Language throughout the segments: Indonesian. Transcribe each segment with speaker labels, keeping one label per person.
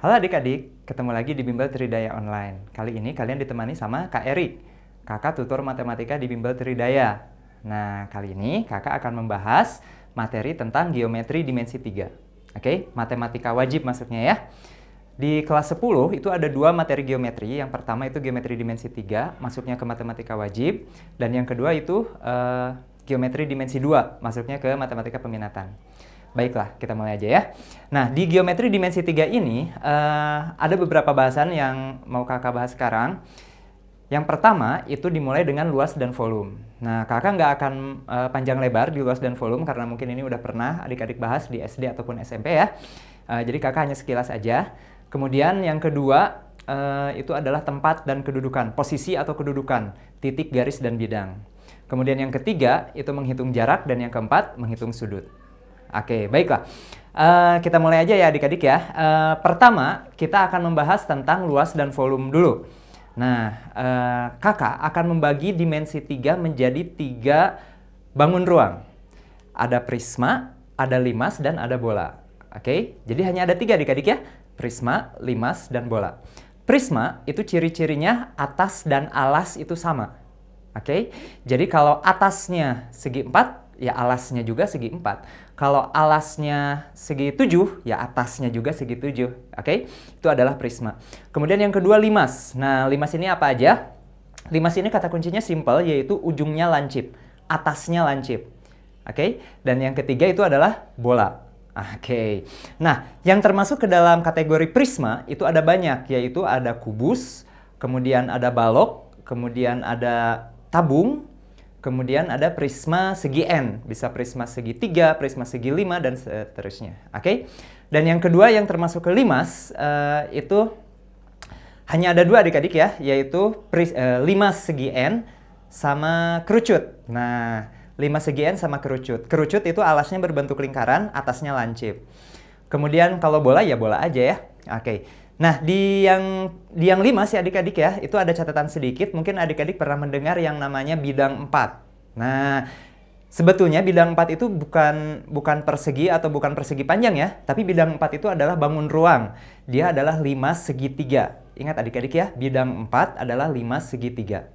Speaker 1: Halo adik-adik, ketemu lagi di Bimbel Tridaya Online. Kali ini kalian ditemani sama Kak Erik, kakak tutor matematika di Bimbel Tridaya. Nah, kali ini kakak akan membahas materi tentang geometri dimensi 3. Oke, matematika wajib masuknya ya. Di kelas 10 itu ada dua materi geometri. Yang pertama itu geometri dimensi 3, masuknya ke matematika wajib. Dan yang kedua itu geometri dimensi 2, masuknya ke matematika peminatan. Baiklah, kita mulai aja ya. Nah, di geometri dimensi 3 ini ada beberapa bahasan yang mau kakak bahas sekarang. Yang pertama itu dimulai dengan luas dan volume. Nah, kakak nggak akan panjang lebar di luas dan volume karena mungkin ini udah pernah adik-adik bahas di SD ataupun SMP ya. Jadi kakak hanya sekilas aja. Kemudian yang kedua itu adalah tempat dan kedudukan, posisi atau kedudukan, titik, garis, dan bidang. Kemudian yang ketiga itu menghitung jarak dan yang keempat menghitung sudut. Oke, baiklah. Kita mulai aja ya adik-adik ya. Pertama, kita akan membahas tentang luas dan volume dulu. Nah, kakak akan membagi dimensi 3 menjadi 3 bangun ruang. Ada prisma, ada limas, dan ada bola. Oke, jadi hanya ada 3 adik-adik ya. Prisma, limas, dan bola. Prisma itu ciri-cirinya atas dan alas itu sama. Oke, jadi kalau atasnya segi 4, ya alasnya juga segi 4. Kalau alasnya segi 7, ya atasnya juga segi 7. Oke, itu adalah prisma. Kemudian yang kedua limas. Nah, limas ini apa aja? Limas ini kata kuncinya simple, yaitu ujungnya lancip, atasnya lancip. Oke, dan yang ketiga itu adalah bola. Oke, nah yang termasuk ke dalam kategori prisma itu ada banyak, yaitu ada kubus, kemudian ada balok, kemudian ada tabung, kemudian ada prisma segi N, bisa prisma segi 3, prisma segi 5, dan seterusnya. Oke? Dan yang kedua yang termasuk ke limas, itu hanya ada 2 adik-adik ya, yaitu limas segi N sama kerucut. Nah, limas segi N sama kerucut. Kerucut itu alasnya berbentuk lingkaran, atasnya lancip. Kemudian kalau bola ya bola aja ya. Oke. Nah, di yang limas ya adik-adik ya, itu ada catatan sedikit. Mungkin adik-adik pernah mendengar yang namanya bidang 4. Nah, sebetulnya bidang 4 itu bukan persegi atau bukan persegi panjang ya, tapi bidang 4 itu adalah bangun ruang. Dia adalah limas segitiga. Ingat adik-adik ya, bidang 4 adalah limas segitiga.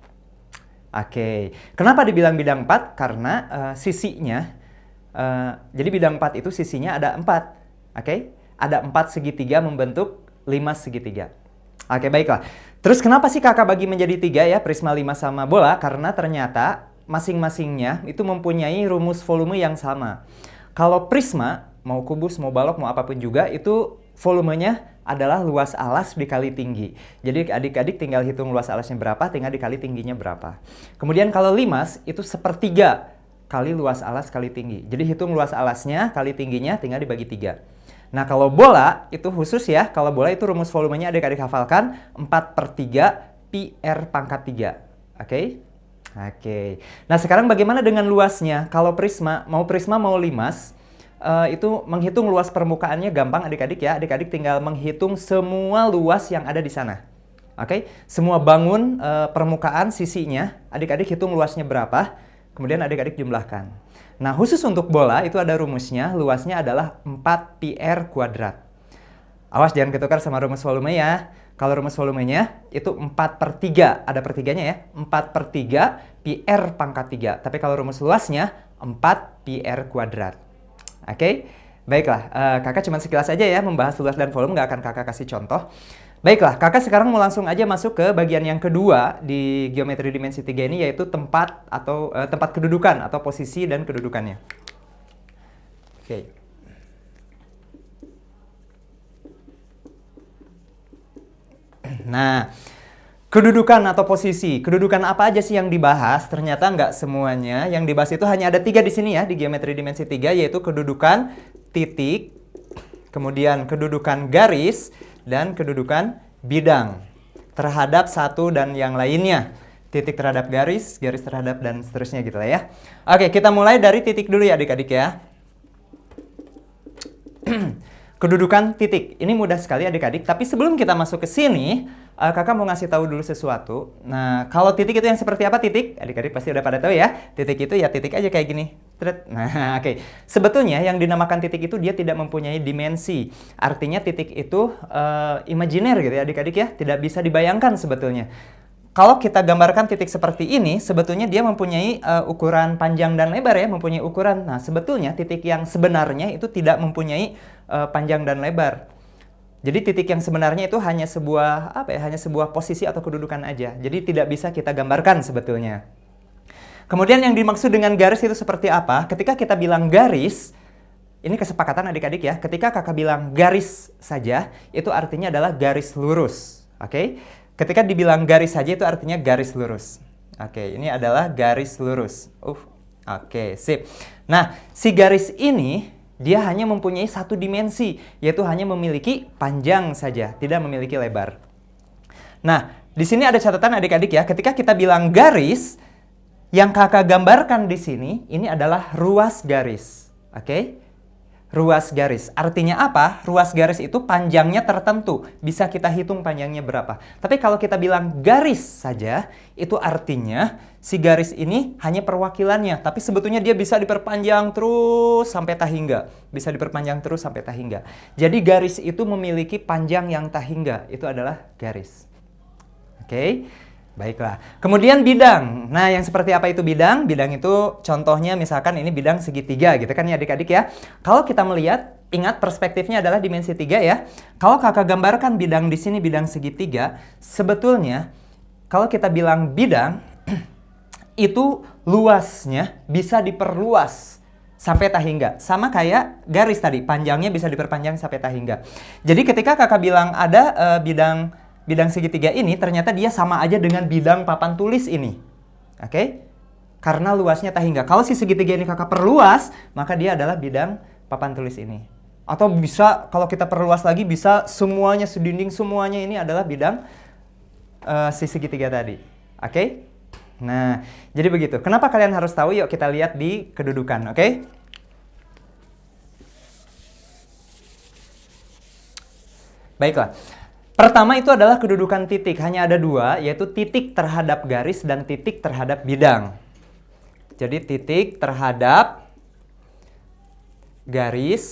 Speaker 1: Oke, kenapa dibilang bidang 4? Karena sisinya, jadi bidang 4 itu sisinya ada 4. Oke, ada 4 segitiga membentuk limas segitiga. Oke, baiklah. Terus kenapa sih kakak bagi menjadi 3 ya, prisma, limas, sama bola? Karena ternyata masing-masingnya itu mempunyai rumus volume yang sama. Kalau prisma, mau kubus, mau balok, mau apapun juga, itu volumenya adalah luas alas dikali tinggi. Jadi adik-adik tinggal hitung luas alasnya berapa, tinggal dikali tingginya berapa. Kemudian kalau limas, itu 1/3 kali luas alas kali tinggi. Jadi hitung luas alasnya kali tingginya tinggal dibagi 3. Nah, kalau bola itu khusus ya. Kalau bola itu rumus volumenya adik-adik hafalkan 4/3 pi r pangkat 3. Oke? Oke. Nah, sekarang bagaimana dengan luasnya? Kalau prisma mau limas, itu menghitung luas permukaannya gampang adik-adik ya. Adik-adik tinggal menghitung semua luas yang ada di sana. Oke? Semua bangun permukaan sisinya, adik-adik hitung luasnya berapa, kemudian adik-adik jumlahkan. Nah, khusus untuk bola itu ada rumusnya, luasnya adalah 4 pi r kuadrat. Awas jangan ketukar sama rumus volume ya. Kalau rumus volumenya itu 4/3, ada pertiganya ya, 4/3 pi r pangkat 3. Tapi kalau rumus luasnya 4 pi r kuadrat. Oke? Baiklah, kakak cuma sekilas aja ya membahas luas dan volume, nggak akan kakak kasih contoh. Baiklah, kakak sekarang mau langsung aja masuk ke bagian yang kedua di geometri dimensi 3 ini, yaitu tempat atau tempat kedudukan atau posisi dan kedudukannya. Oke. Nah, kedudukan atau posisi. Kedudukan apa aja sih yang dibahas? Ternyata nggak semuanya. Yang dibahas itu hanya ada 3 di sini ya, di geometri dimensi 3, yaitu kedudukan titik, kemudian kedudukan garis, dan kedudukan bidang terhadap satu dan yang lainnya. Titik terhadap garis, garis terhadap, dan seterusnya gitu lah ya. Oke, kita mulai dari titik dulu ya adik-adik ya. Kedudukan titik. Ini mudah sekali adik-adik, tapi sebelum kita masuk ke sini, kakak mau ngasih tahu dulu sesuatu. Nah, kalau titik itu yang seperti apa titik? Adik-adik pasti udah pada tahu ya. Titik itu ya titik aja kayak gini. Nah, oke. Sebetulnya yang dinamakan titik itu dia tidak mempunyai dimensi. Artinya titik itu imajiner gitu ya adik-adik ya. Tidak bisa dibayangkan sebetulnya. Kalau kita gambarkan titik seperti ini, sebetulnya dia mempunyai ukuran panjang dan lebar ya, mempunyai ukuran. Nah, sebetulnya titik yang sebenarnya itu tidak mempunyai panjang dan lebar. Jadi titik yang sebenarnya itu hanya sebuah hanya sebuah posisi atau kedudukan aja. Jadi tidak bisa kita gambarkan sebetulnya. Kemudian yang dimaksud dengan garis itu seperti apa? Ketika kita bilang garis, ini kesepakatan adik-adik ya. Ketika kakak bilang garis saja, itu artinya adalah garis lurus. Oke? Ketika dibilang garis saja itu artinya garis lurus. Oke, ini adalah garis lurus. Oke, sip. Nah, si garis ini dia hanya mempunyai satu dimensi, yaitu hanya memiliki panjang saja, tidak memiliki lebar. Nah, di sini ada catatan adik-adik ya. Ketika kita bilang garis, yang kakak gambarkan di sini ini adalah ruas garis. Oke? Ruas garis. Artinya apa? Ruas garis itu panjangnya tertentu. Bisa kita hitung panjangnya berapa. Tapi kalau kita bilang garis saja, itu artinya si garis ini hanya perwakilannya. Tapi sebetulnya dia bisa diperpanjang terus sampai tak hingga. Bisa diperpanjang terus sampai tak hingga. Jadi garis itu memiliki panjang yang tak hingga. Itu adalah garis. Oke? Baiklah. Kemudian bidang. Nah, yang seperti apa itu bidang? Bidang itu contohnya misalkan ini bidang segitiga gitu kan ya adik-adik ya. Kalau kita melihat, ingat perspektifnya adalah dimensi 3 ya. Kalau kakak gambarkan bidang di sini bidang segitiga, sebetulnya kalau kita bilang bidang, itu luasnya bisa diperluas sampai tak hingga. Sama kayak garis tadi, panjangnya bisa diperpanjang sampai tak hingga. Jadi ketika kakak bilang ada bidang segitiga ini, ternyata dia sama aja dengan bidang papan tulis ini. Oke? Karena luasnya tak hingga. Kalau si segitiga ini kakak perluas, maka dia adalah bidang papan tulis ini. Atau bisa, kalau kita perluas lagi, bisa semuanya, sedinding semuanya ini adalah bidang si segitiga tadi. Oke? Nah, jadi begitu. Kenapa kalian harus tahu? Yuk kita lihat di kedudukan. Oke? Baiklah. Pertama itu adalah kedudukan titik, hanya ada dua, yaitu titik terhadap garis dan titik terhadap bidang. Jadi titik terhadap garis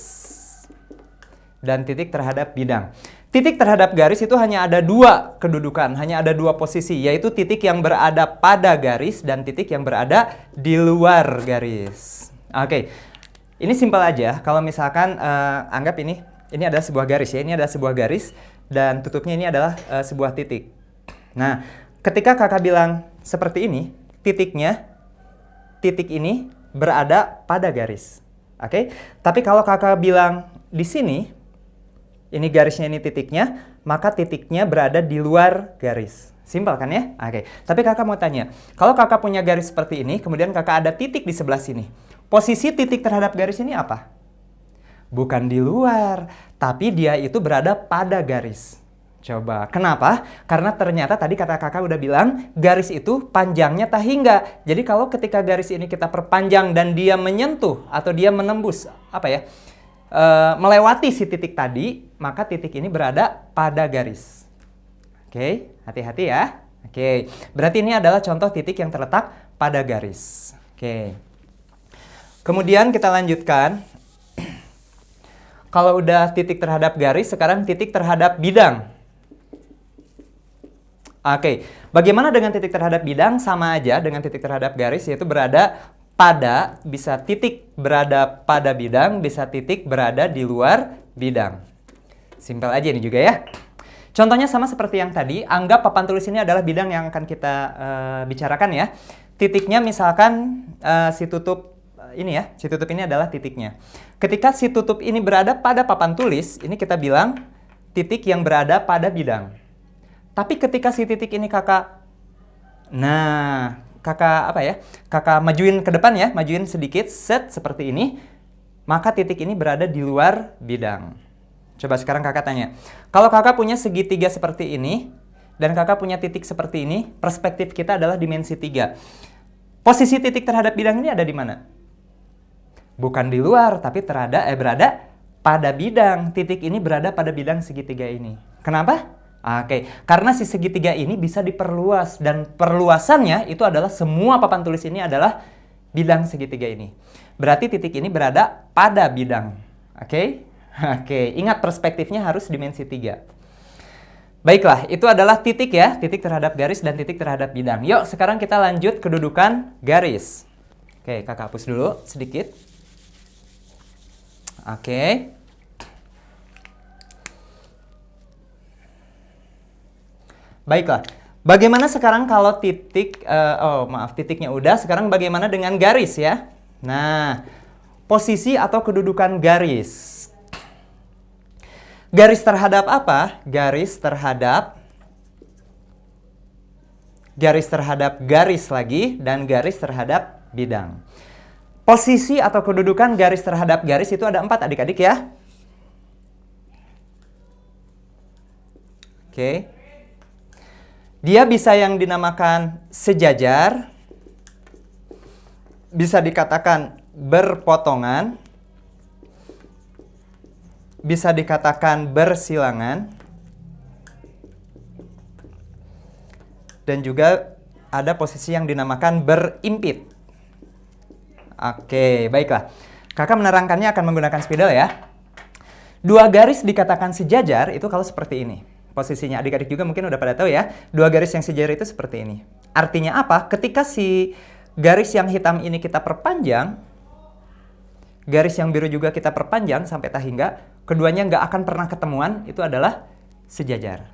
Speaker 1: dan titik terhadap bidang. Titik terhadap garis itu hanya ada dua kedudukan, hanya ada dua posisi, yaitu titik yang berada pada garis dan titik yang berada di luar garis. Oke, ini simpel aja. Kalau misalkan anggap ini adalah sebuah garis ya, ini adalah sebuah garis. Dan tutupnya ini adalah sebuah titik. Nah, ketika kakak bilang seperti ini, titik ini berada pada garis. Oke? Tapi kalau kakak bilang di sini, ini garisnya, ini titiknya, maka titiknya berada di luar garis. Simpel kan ya? Oke. Tapi kakak mau tanya, kalau kakak punya garis seperti ini, kemudian kakak ada titik di sebelah sini. Posisi titik terhadap garis ini apa? Bukan di luar, tapi dia itu berada pada garis. Coba, kenapa? Karena ternyata tadi kata kakak udah bilang, garis itu panjangnya tak hingga. Jadi kalau ketika garis ini kita perpanjang dan dia menyentuh atau dia menembus, melewati si titik tadi, maka titik ini berada pada garis. Oke, hati-hati ya. Oke, berarti ini adalah contoh titik yang terletak pada garis. Oke. Kemudian kita lanjutkan. Kalau udah titik terhadap garis, sekarang titik terhadap bidang. Oke, bagaimana dengan titik terhadap bidang? Sama aja dengan titik terhadap garis, yaitu berada pada, bisa titik berada pada bidang, bisa titik berada di luar bidang. Simpel aja ini juga ya. Contohnya sama seperti yang tadi, anggap papan tulis ini adalah bidang yang akan kita bicarakan ya. Titiknya misalkan si tutup ini ya, si tutup ini adalah titiknya. Ketika si tutup ini berada pada papan tulis, ini kita bilang titik yang berada pada bidang. Tapi ketika si titik ini kakak majuin ke depan ya, majuin sedikit, set seperti ini, maka titik ini berada di luar bidang. Coba sekarang kakak tanya, kalau kakak punya segitiga seperti ini, dan kakak punya titik seperti ini, perspektif kita adalah dimensi 3. Posisi titik terhadap bidang ini ada di mana? Bukan di luar, tapi berada pada bidang. Titik ini berada pada bidang segitiga ini. Kenapa? Oke, karena si segitiga ini bisa diperluas dan perluasannya itu adalah semua papan tulis ini adalah bidang segitiga ini. Berarti titik ini berada pada bidang. Oke? Oke, ingat perspektifnya harus dimensi 3. Baiklah, itu adalah titik ya, titik terhadap garis dan titik terhadap bidang. Yuk, sekarang kita lanjut kedudukan garis. Oke, kakak hapus dulu sedikit. Oke. Baiklah, bagaimana sekarang kalau titik, titiknya udah, sekarang bagaimana dengan garis ya? Nah, posisi atau kedudukan garis. Garis terhadap apa? Garis terhadap garis lagi, dan garis terhadap bidang. Posisi atau kedudukan garis terhadap garis itu ada 4 adik-adik ya. Oke. Dia bisa yang dinamakan sejajar, bisa dikatakan berpotongan, bisa dikatakan bersilangan, dan juga ada posisi yang dinamakan berimpit. Oke, baiklah. Kakak menerangkannya akan menggunakan spidol ya. Dua garis dikatakan sejajar itu kalau seperti ini. Posisinya adik-adik juga mungkin udah pada tahu ya. Dua garis yang sejajar itu seperti ini. Artinya apa? Ketika si garis yang hitam ini kita perpanjang, garis yang biru juga kita perpanjang sampai tah hingga, keduanya nggak akan pernah ketemuan, itu adalah sejajar.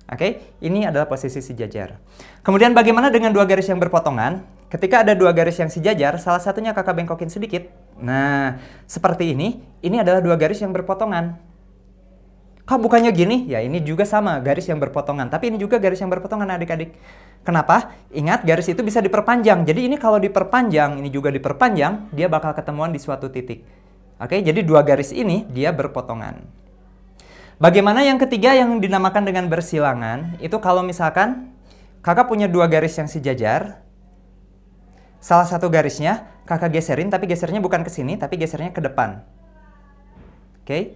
Speaker 1: Oke, ini adalah posisi sejajar. Kemudian bagaimana dengan dua garis yang berpotongan? Ketika ada dua garis yang sejajar, salah satunya kakak bengkokin sedikit. Nah, seperti ini adalah dua garis yang berpotongan. Kok bukannya gini? Ya ini juga sama, garis yang berpotongan. Tapi ini juga garis yang berpotongan adik-adik. Kenapa? Ingat, garis itu bisa diperpanjang. Jadi ini kalau diperpanjang, ini juga diperpanjang, dia bakal ketemuan di suatu titik. Oke, jadi dua garis ini dia berpotongan. Bagaimana yang ketiga yang dinamakan dengan bersilangan? Itu kalau misalkan kakak punya dua garis yang sejajar, salah satu garisnya kakak geserin, tapi gesernya bukan ke sini, tapi gesernya ke depan. Oke,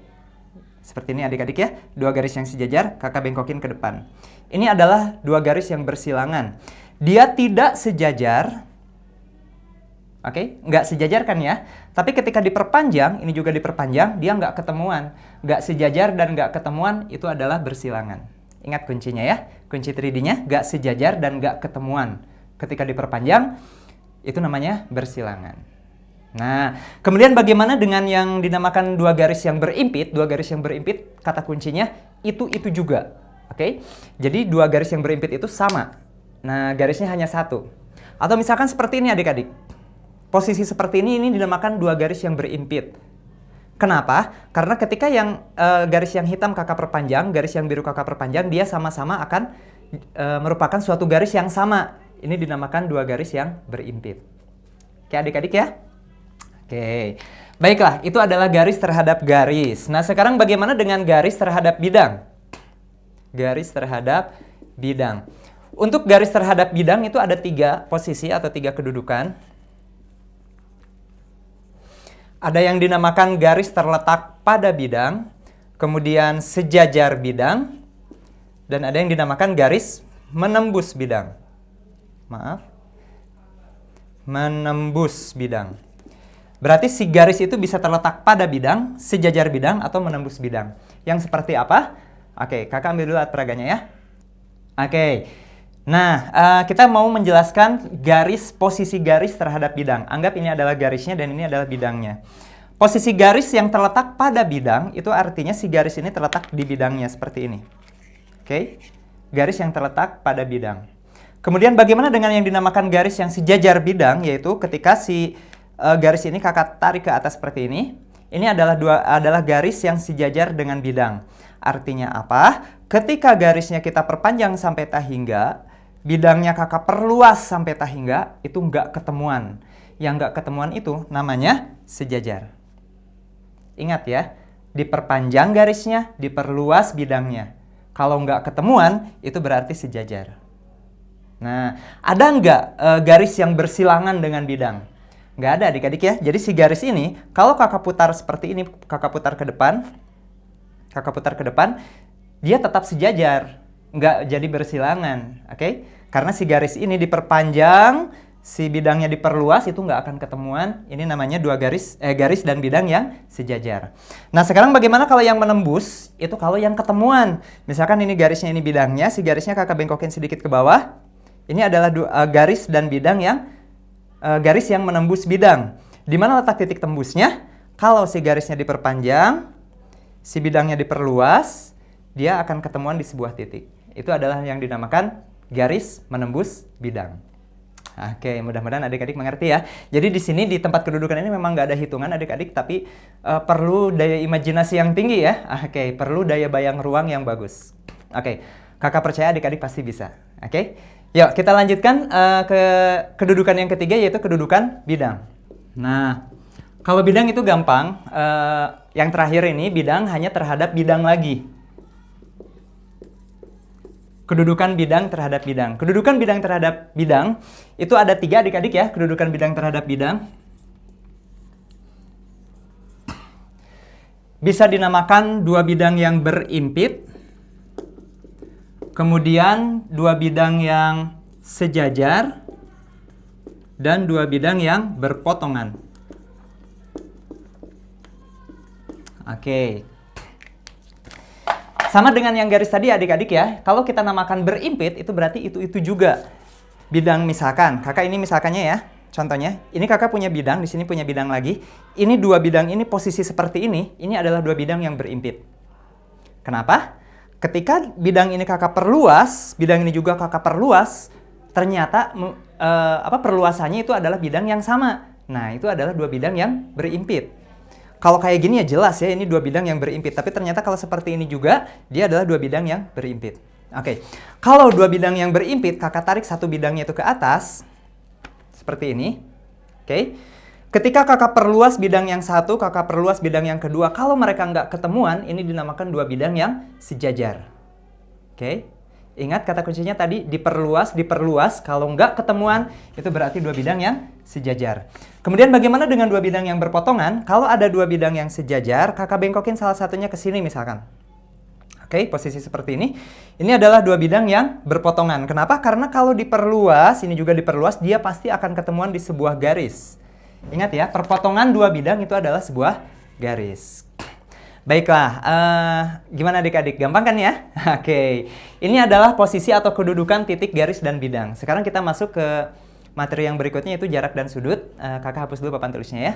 Speaker 1: seperti ini adik-adik ya, dua garis yang sejajar, kakak bengkokin ke depan. Ini adalah dua garis yang bersilangan. Dia tidak sejajar, oke, nggak sejajar kan ya? Tapi ketika diperpanjang, ini juga diperpanjang, dia nggak ketemuan. Nggak sejajar dan nggak ketemuan, itu adalah bersilangan. Ingat kuncinya ya, kunci 3D-nya, nggak sejajar dan nggak ketemuan. Ketika diperpanjang, itu namanya bersilangan. Nah, kemudian bagaimana dengan yang dinamakan dua garis yang berimpit? Dua garis yang berimpit, kata kuncinya itu juga. Oke? Jadi dua garis yang berimpit itu sama. Nah, garisnya hanya satu. Atau misalkan seperti ini adik-adik. Posisi seperti ini dinamakan dua garis yang berimpit. Kenapa? Karena ketika yang garis yang hitam kakak perpanjang, garis yang biru kakak perpanjang, dia sama-sama akan merupakan suatu garis yang sama. Ini dinamakan dua garis yang berimpit. Oke adik-adik ya? Oke, baiklah, itu adalah garis terhadap garis. Nah, sekarang bagaimana dengan garis terhadap bidang? Garis terhadap bidang. Untuk garis terhadap bidang itu ada 3 posisi atau 3 kedudukan. Ada yang dinamakan garis terletak pada bidang, kemudian sejajar bidang, dan ada yang dinamakan garis menembus bidang. Maaf, menembus bidang. Berarti si garis itu bisa terletak pada bidang, sejajar bidang, atau menembus bidang. Yang seperti apa? Oke, kakak ambil dulu alat peraganya ya. Oke, nah kita mau menjelaskan posisi garis terhadap bidang. Anggap ini adalah garisnya dan ini adalah bidangnya. Posisi garis yang terletak pada bidang, itu artinya si garis ini terletak di bidangnya seperti ini. Oke, garis yang terletak pada bidang. Kemudian bagaimana dengan yang dinamakan garis yang sejajar bidang, yaitu ketika si garis ini kakak tarik ke atas seperti ini. Ini adalah garis yang sejajar dengan bidang. Artinya apa? Ketika garisnya kita perpanjang sampai tah hingga, bidangnya kakak perluas sampai tah hingga, itu nggak ketemuan. Yang nggak ketemuan itu namanya sejajar. Ingat ya, diperpanjang garisnya, diperluas bidangnya. Kalau nggak ketemuan, itu berarti sejajar. Nah, ada nggak garis yang bersilangan dengan bidang? Nggak ada adik-adik ya. Jadi si garis ini, kalau kakak putar seperti ini, kakak putar ke depan, dia tetap sejajar. nggak jadi bersilangan, oke? Karena si garis ini diperpanjang, si bidangnya diperluas, itu nggak akan ketemuan. Ini namanya garis dan bidang yang sejajar. Nah, sekarang bagaimana kalau yang menembus? Itu kalau yang ketemuan. Misalkan ini garisnya, ini bidangnya, si garisnya kakak bengkokin sedikit ke bawah. Ini adalah garis dan bidang yang garis yang menembus bidang. Di mana letak titik tembusnya? Kalau si garisnya diperpanjang, si bidangnya diperluas, dia akan ketemuan di sebuah titik. Itu adalah yang dinamakan garis menembus bidang. Oke, mudah-mudahan adik-adik mengerti ya. Jadi di sini di tempat kedudukan ini memang nggak ada hitungan adik-adik, tapi perlu daya imajinasi yang tinggi ya. Oke, perlu daya bayang ruang yang bagus. Oke, kakak percaya adik-adik pasti bisa. Oke, yuk kita lanjutkan ke kedudukan yang ketiga, yaitu kedudukan bidang. Nah, kalau bidang itu gampang. Yang terakhir ini bidang hanya terhadap bidang lagi. Kedudukan bidang terhadap bidang. Kedudukan bidang terhadap bidang itu ada 3 adik-adik ya, kedudukan bidang terhadap bidang. Bisa dinamakan 2 bidang yang berimpit, kemudian 2 bidang yang sejajar, dan 2 bidang yang berpotongan. Oke. Sama dengan yang garis tadi adik-adik ya, kalau kita namakan berimpit itu berarti itu juga. Bidang misalkan, kakak ini misalkannya ya, contohnya, ini kakak punya bidang, di sini punya bidang lagi. Ini 2 bidang ini posisi seperti ini adalah 2 bidang yang berimpit. Kenapa? Ketika bidang ini kakak perluas, bidang ini juga kakak perluas, ternyata perluasannya itu adalah bidang yang sama. Nah, itu adalah 2 bidang yang berimpit. Kalau kayak gini ya jelas ya, ini 2 bidang yang berimpit. Tapi ternyata kalau seperti ini juga, dia adalah 2 bidang yang berimpit. Oke, kalau 2 bidang yang berimpit, kakak tarik 1 bidangnya itu ke atas. Seperti ini. Oke. Ketika kakak perluas bidang yang satu, kakak perluas bidang yang kedua. Kalau mereka nggak ketemuan, ini dinamakan 2 bidang yang sejajar. Oke. Ingat kata kuncinya tadi, diperluas. Kalau nggak ketemuan, itu berarti 2 bidang yang sejajar. Kemudian bagaimana dengan 2 bidang yang berpotongan? Kalau ada 2 bidang yang sejajar, kakak bengkokin salah satunya ke sini misalkan. Oke, posisi seperti ini. Ini adalah 2 bidang yang berpotongan. Kenapa? Karena kalau diperluas, ini juga diperluas, dia pasti akan ketemuan di sebuah garis. Ingat ya, perpotongan 2 bidang itu adalah sebuah garis. Baiklah, gimana adik-adik? Gampang kan ya? Oke, ini adalah posisi atau kedudukan titik, garis, dan bidang. Sekarang kita masuk ke materi yang berikutnya, yaitu jarak dan sudut. Kakak hapus dulu papan tulisnya ya.